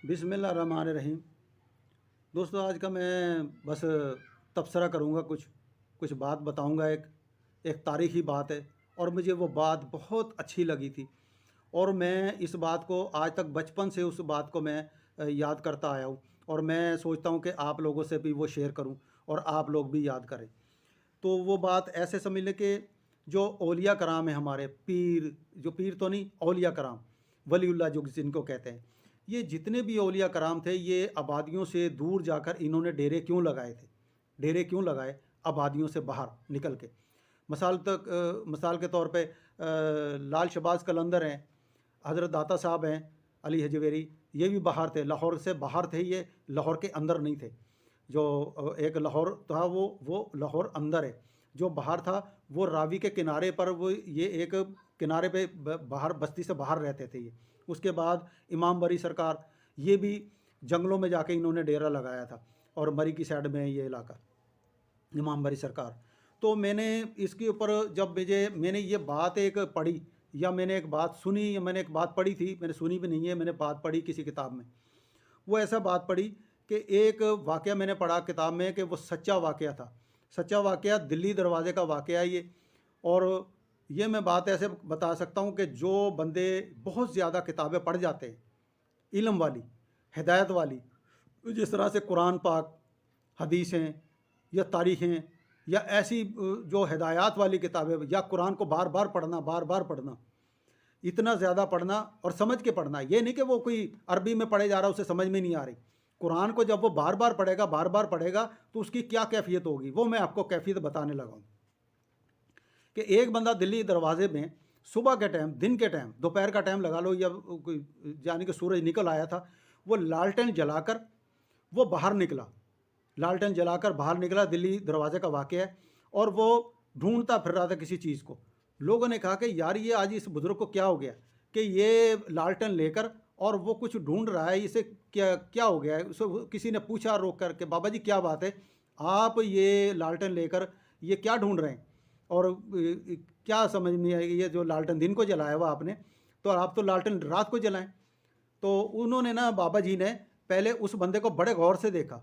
बिस्मिल्लाहिर्रहमानिर्रहीम। दोस्तों, आज का मैं बस तबसरा करूँगा, कुछ बात बताऊँगा। एक तारीख़ी बात है और मुझे वो बात बहुत अच्छी लगी थी और मैं इस बात को आज तक बचपन से उस बात को मैं याद करता आया हूँ और मैं सोचता हूँ कि आप लोगों से भी वो शेयर करूँ और आप लोग भी याद करें। तो वो बात ऐसे समझ लें कि जो औलिया कराम है हमारे पीर, जो पीर तो नहीं, औलिया कराम, वलीउल्लाह जो जिनको कहते हैं, ये जितने भी औलिया कराम थे, ये आबादियों से दूर जाकर इन्होंने डेरे क्यों लगाए थे? डेरे क्यों लगाए? आबादियों से बाहर निकल के। मिसाल के तौर पे लाल शहबाज कलंदर हैं, हज़रत दाता साहब हैं, अली हजवेरी, ये भी बाहर थे, लाहौर से बाहर थे, ये लाहौर के अंदर नहीं थे। जो एक लाहौर था वो लाहौर अंदर है, जो बाहर था वो रावी के किनारे पर, वो ये एक किनारे पे बाहर बस्ती से बाहर रहते थे ये। उसके बाद इमाम बरी सरकार, ये भी जंगलों में जाके इन्होंने डेरा लगाया था और मरी की साइड में है ये इलाका, इमाम बरी सरकार। तो मैंने इसके ऊपर जब मैंने ये बात एक पढ़ी या मैंने एक बात सुनी या मैंने एक बात पढ़ी थी, मैंने सुनी भी नहीं है, मैंने बात पढ़ी किसी किताब में। वो ऐसा बात पढ़ी कि एक वाक़या मैंने पढ़ा किताब में कि वो सच्चा वाक़या था, सच्चा वाक़या, दिल्ली दरवाज़े का वाक़या है ये। और ये मैं बात ऐसे बता सकता हूँ कि जो बंदे बहुत ज़्यादा किताबें पढ़ जाते हैं, इल्म वाली, हिदायत वाली, जिस तरह से कुरान पाक, हदीसें या तारीख़ें या ऐसी जो हिदायत वाली किताबें, या कुरान को बार बार पढ़ना, बार बार पढ़ना, इतना ज़्यादा पढ़ना और समझ के पढ़ना। ये नहीं कि वो कोई अरबी में पढ़े जा रहा है, उसे समझ में नहीं आ रही। कुरान को जब वो बार बार पढ़ेगा तो उसकी क्या कैफियत होगी, वो मैं आपको कैफियत बताने लगा हूँ। कि एक बंदा दिल्ली दरवाजे में सुबह के टाइम, दिन के टाइम, दोपहर का टाइम लगा लो, या यानी कि सूरज निकल आया था, वो लालटेन जलाकर वो बाहर निकला, लालटेन जलाकर बाहर निकला, दिल्ली दरवाजे का वाक़या है। और वो ढूंढता फिर रहा था किसी चीज़ को। लोगों ने कहा कि यार ये आज इस बुज़ुर्ग को क्या हो गया कि ये लालटेन लेकर और वो कुछ ढूंढ रहा है, इसे क्या क्या हो गया है। उसको किसी ने पूछा रोक कर के, बाबा जी क्या बात है, आप ये लालटेन लेकर ये क्या ढूंढ रहे हैं? और क्या समझ नहीं आएगी, ये जो लालटेन दिन को जलाया हुआ आपने, तो आप तो लालटेन रात को जलाएं। तो उन्होंने ना, बाबा जी ने पहले उस बंदे को बड़े गौर से देखा,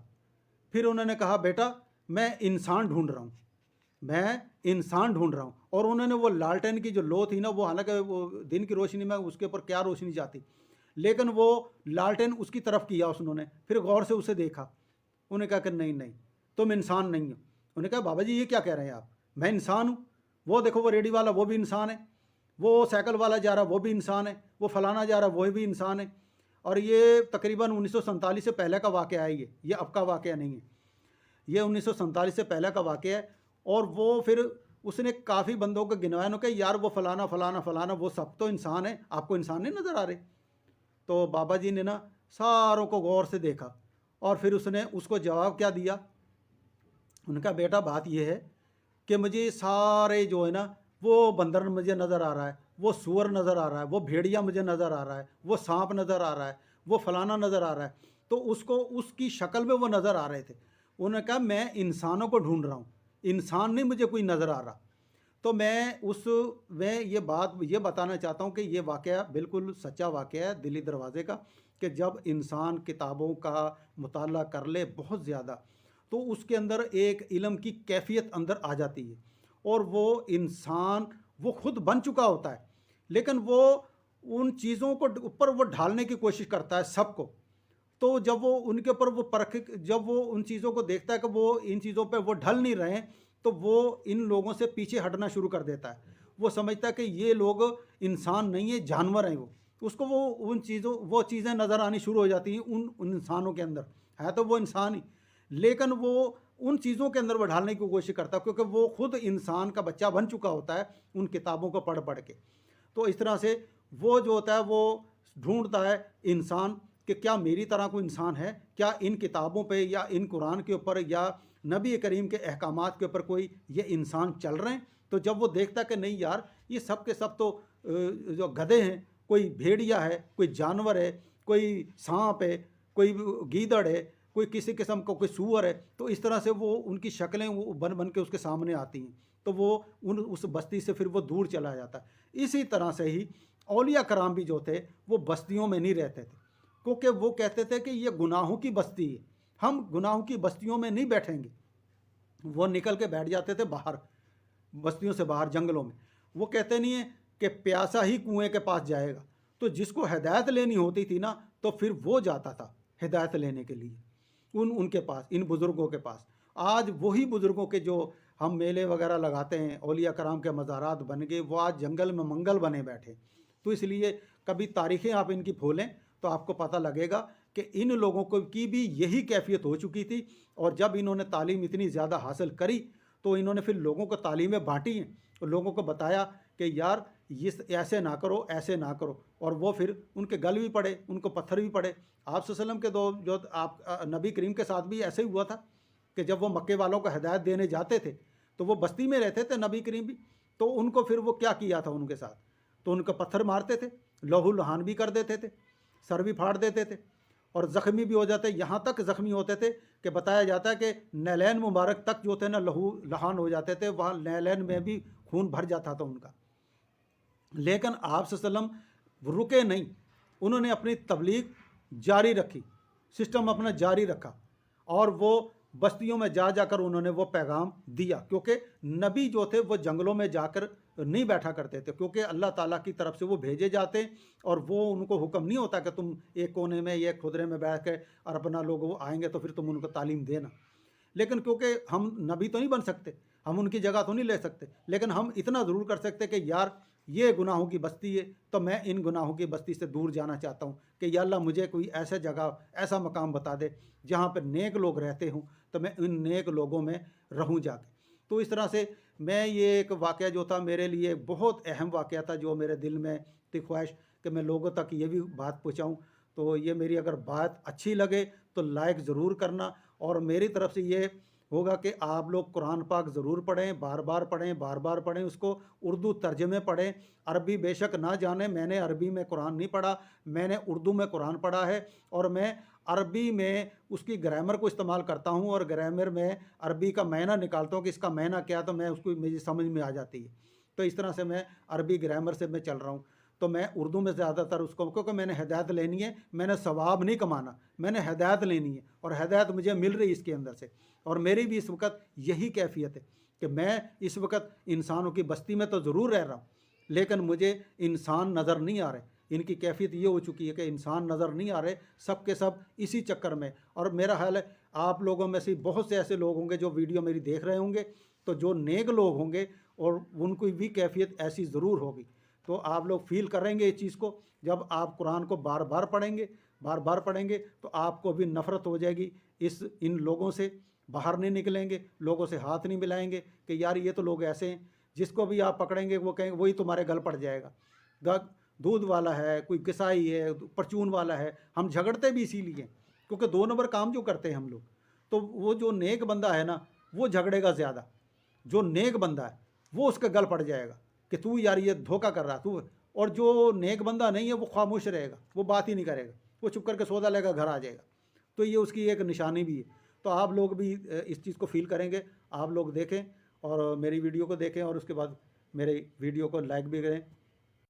फिर उन्होंने कहा बेटा मैं इंसान ढूंढ रहा हूँ, मैं इंसान ढूंढ रहा हूँ। और उन्होंने वो लालटेन की जो लो थी ना, वो हालांकि वो दिन की रोशनी में उसके ऊपर क्या रोशनी जाती, लेकिन वो लालटेन उसकी तरफ किया उन्होंने, फिर गौर से उसे देखा। उन्होंने कहा कि नहीं नहीं, तुम इंसान नहीं हो। उन्होंने कहा बाबा जी ये क्या कह रहे हैं आप, मैं इंसान हूँ। वो देखो, वो रेडी वाला वो भी इंसान है, वो साइकिल वाला जा रहा वो भी इंसान है, वो फलाना जा रहा वो भी इंसान है। और ये तकरीबन 1947 से पहले का वाक़या है, ये अब का वाक़या नहीं है, ये 1947 से पहले का वाक़या है। और वो फिर उसने काफ़ी बंदों को गिनवाया, उन्होंने कहा यार वो फलाना फलाना फलाना, वो सब तो इंसान है, आपको इंसान नहीं नज़र आ रहे? तो बाबा जी ने ना सारों को गौर से देखा और फिर उसने उसको जवाब क्या दिया। उनका बेटा बात यह है कि मुझे सारे जो है ना, वो बंदर मुझे नज़र आ रहा है, वो सूअर नज़र आ रहा है, वो भेड़िया मुझे नज़र आ रहा है, वो सांप नज़र आ रहा है, वो फलाना नज़र आ रहा है। तो उसको उसकी शक्ल में वो नज़र आ रहे थे। उन्होंने कहा मैं इंसानों को ढूंढ रहा हूँ, इंसान नहीं मुझे कोई नज़र आ रहा। तो मैं ये बताना चाहता हूँ कि ये वाक़या बिल्कुल सच्चा वाक़या है दिल्ली दरवाज़े का, कि जब इंसान किताबों का मुताला कर ले बहुत ज़्यादा, तो उसके अंदर एक इल्म की कैफियत अंदर आ जाती है और वो इंसान वो खुद बन चुका होता है, लेकिन वो उन चीज़ों को ऊपर वो ढालने की कोशिश करता है सबको। तो जब वो उनके ऊपर वो जब वो उन चीज़ों को देखता है कि वो इन चीज़ों पे वो ढल नहीं रहे हैं, तो वो इन लोगों से पीछे हटना शुरू कर देता है। वो समझता है कि ये लोग इंसान नहीं है, जानवर हैं। वो उसको वो चीज़ें नज़र आनी शुरू हो जाती हैं उन इंसानों के अंदर, है तो वो इंसान ही, लेकिन वो उन चीज़ों के अंदर वो ढालने की कोशिश करता है, क्योंकि वो खुद इंसान का बच्चा बन चुका होता है उन किताबों को पढ़ पढ़ के। तो इस तरह से वो जो होता है वो ढूंढता है इंसान कि क्या मेरी तरह कोई इंसान है, क्या इन किताबों पे या इन कुरान के ऊपर या नबी करीम के अहकामात के ऊपर कोई ये इंसान चल रहे हैं। तो जब वो देखता कि नहीं यार, ये सब के सब तो जो गधे हैं, कोई भेड़िया है, कोई जानवर है, कोई सांप है, कोई गीदड़ है, कोई किसी किस्म का कोई सूअर है, तो इस तरह से वो उनकी शक्लें वो बन बन के उसके सामने आती हैं। तो वो उस बस्ती से फिर वो दूर चला जाता है। इसी तरह से ही औलिया कराम भी जो थे वो बस्तियों में नहीं रहते थे, کیونکہ وہ کہتے تھے کہ یہ گناہوں کی بستی ہے، ہم گناہوں کی بستیوں میں نہیں بیٹھیں گے۔ وہ نکل کے بیٹھ جاتے تھے باہر، بستیوں سے باہر جنگلوں میں۔ وہ کہتے نہیں ہیں کہ پیاسا ہی کنویں کے پاس جائے گا، تو جس کو ہدایت لینی ہوتی تھی نا تو پھر وہ جاتا تھا ہدایت لینے کے لیے ان کے پاس، ان بزرگوں کے پاس۔ آج وہی بزرگوں کے جو ہم میلے وغیرہ لگاتے ہیں، اولیاء کرام کے مزارات بن گئے، وہ آج جنگل میں منگل بنے بیٹھے۔ تو اس لیے کبھی تاریخیں آپ ان کی پھولیں تو آپ کو پتہ لگے گا کہ ان لوگوں کو کی بھی یہی کیفیت ہو چکی تھی، اور جب انہوں نے تعلیم اتنی زیادہ حاصل کری تو انہوں نے پھر لوگوں کو تعلیمیں بانٹی ہیں اور لوگوں کو بتایا کہ یار ایسے نہ کرو، ایسے نہ کرو، اور وہ پھر ان کے گل بھی پڑے، ان کو پتھر بھی پڑے۔ آپ صلی اللہ علیہ وسلم کے دور جو آپ نبی کریم کے ساتھ بھی ایسے ہی ہوا تھا کہ جب وہ مکے والوں کو ہدایت دینے جاتے تھے تو وہ بستی میں رہتے تھے نبی کریم بھی، تو ان کو پھر وہ کیا کیا تھا ان کے ساتھ، تو ان کو پتھر مارتے تھے، لہو لہان بھی کر دیتے تھے، سر بھی پھاڑ دیتے تھے، اور زخمی بھی ہو جاتے، یہاں تک زخمی ہوتے تھے کہ بتایا جاتا ہے کہ نیلین مبارک تک جو تھے نا لہو لہان ہو جاتے تھے، وہاں نیلین میں بھی خون بھر جاتا تھا ان کا۔ لیکن آپ صلی اللہ علیہ وسلم رکے نہیں، انہوں نے اپنی تبلیغ جاری رکھی، سسٹم اپنا جاری رکھا، اور وہ بستیوں میں جا جا کر انہوں نے وہ پیغام دیا، کیونکہ نبی جو تھے وہ جنگلوں میں جا کر نہیں بیٹھا کرتے تھے، کیونکہ اللہ تعالیٰ کی طرف سے وہ بھیجے جاتے، اور وہ ان کو حکم نہیں ہوتا کہ تم ایک کونے میں ایک کھدرے میں بیٹھ کے اور اپنا لوگ وہ آئیں گے تو پھر تم ان کو تعلیم دینا۔ لیکن کیونکہ ہم نبی تو نہیں بن سکتے، ہم ان کی جگہ تو نہیں لے سکتے، لیکن ہم اتنا ضرور کر سکتے کہ یار یہ گناہوں کی بستی ہے تو میں ان گناہوں کی بستی سے دور جانا چاہتا ہوں، کہ یا اللہ مجھے کوئی ایسا جگہ، ایسا مقام بتا دے جہاں پہ نیک لوگ رہتے ہوں، تو میں ان نیک لوگوں میں رہوں جا کے۔ تو اس طرح سے میں یہ ایک واقعہ جو تھا میرے لیے بہت اہم واقعہ تھا، جو میرے دل میں تھی خواہش کہ میں لوگوں تک یہ بھی بات پہنچاؤں۔ تو یہ میری اگر بات اچھی لگے تو لائک ضرور کرنا، اور میری طرف سے یہ ہوگا کہ آپ لوگ قرآن پاک ضرور پڑھیں، بار بار پڑھیں، بار بار پڑھیں اس کو، اردو ترجمے پڑھیں۔ عربی بے شک نہ جانیں، میں نے عربی میں قرآن نہیں پڑھا، میں نے اردو میں قرآن پڑھا ہے، اور میں عربی میں اس کی گرامر کو استعمال کرتا ہوں، اور گرامر میں عربی کا معنی نکالتا ہوں کہ اس کا معنی کیا، تو میں اس کو میری سمجھ میں آ جاتی ہے۔ تو اس طرح سے میں عربی گرامر سے میں چل رہا ہوں، تو میں اردو میں زیادہ تر اس کو، کیونکہ میں نے ہدایت لینی ہے، میں نے ثواب نہیں کمانا، میں نے ہدایت لینی ہے، اور ہدایت مجھے مل رہی اس کے اندر سے۔ اور میری بھی اس وقت یہی کیفیت ہے کہ میں اس وقت انسانوں کی بستی میں تو ضرور رہ رہا ہوں، لیکن مجھے انسان نظر نہیں آ رہے۔ ان کی کیفیت یہ ہو چکی ہے کہ انسان نظر نہیں آ رہے، سب کے سب اسی چکر میں۔ اور میرا خیال ہے آپ لوگوں میں سے بہت سے ایسے لوگ ہوں گے جو ویڈیو میری دیکھ رہے ہوں گے، تو جو نیک لوگ ہوں گے اور ان کی بھی کیفیت ایسی ضرور ہوگی۔ تو آپ لوگ فیل کریں گے اس چیز کو، جب آپ قرآن کو بار بار پڑھیں گے، بار بار پڑھیں گے، تو آپ کو بھی نفرت ہو جائے گی ان لوگوں سے، باہر نہیں نکلیں گے، لوگوں سے ہاتھ نہیں ملائیں گے کہ یار یہ تو لوگ ایسے ہیں، جس کو بھی آپ پکڑیں گے وہ کہیں وہی تمہارے گل پڑ جائے گا۔ دودھ والا ہے، کوئی کسائی ہے، پرچون والا ہے، ہم جھگڑتے بھی اسی لیے کیونکہ 2 نمبر کام جو کرتے ہیں ہم لوگ۔ تو وہ جو نیک بندہ ہے نا وہ جھگڑے گا زیادہ، جو نیک بندہ ہے وہ اس کے گل پڑ جائے گا کہ تو یار یہ دھوکہ کر رہا تو، اور جو نیک بندہ نہیں ہے وہ خاموش رہے گا، وہ بات ہی نہیں کرے گا، وہ چپ کر کے سودا لے کر گھر آ جائے گا۔ تو یہ اس کی ایک نشانی بھی ہے۔ تو آپ لوگ بھی اس چیز کو فیل کریں گے، آپ لوگ دیکھیں اور میری ویڈیو کو دیکھیں، اور اس کے بعد میرے ویڈیو کو لائک بھی کریں۔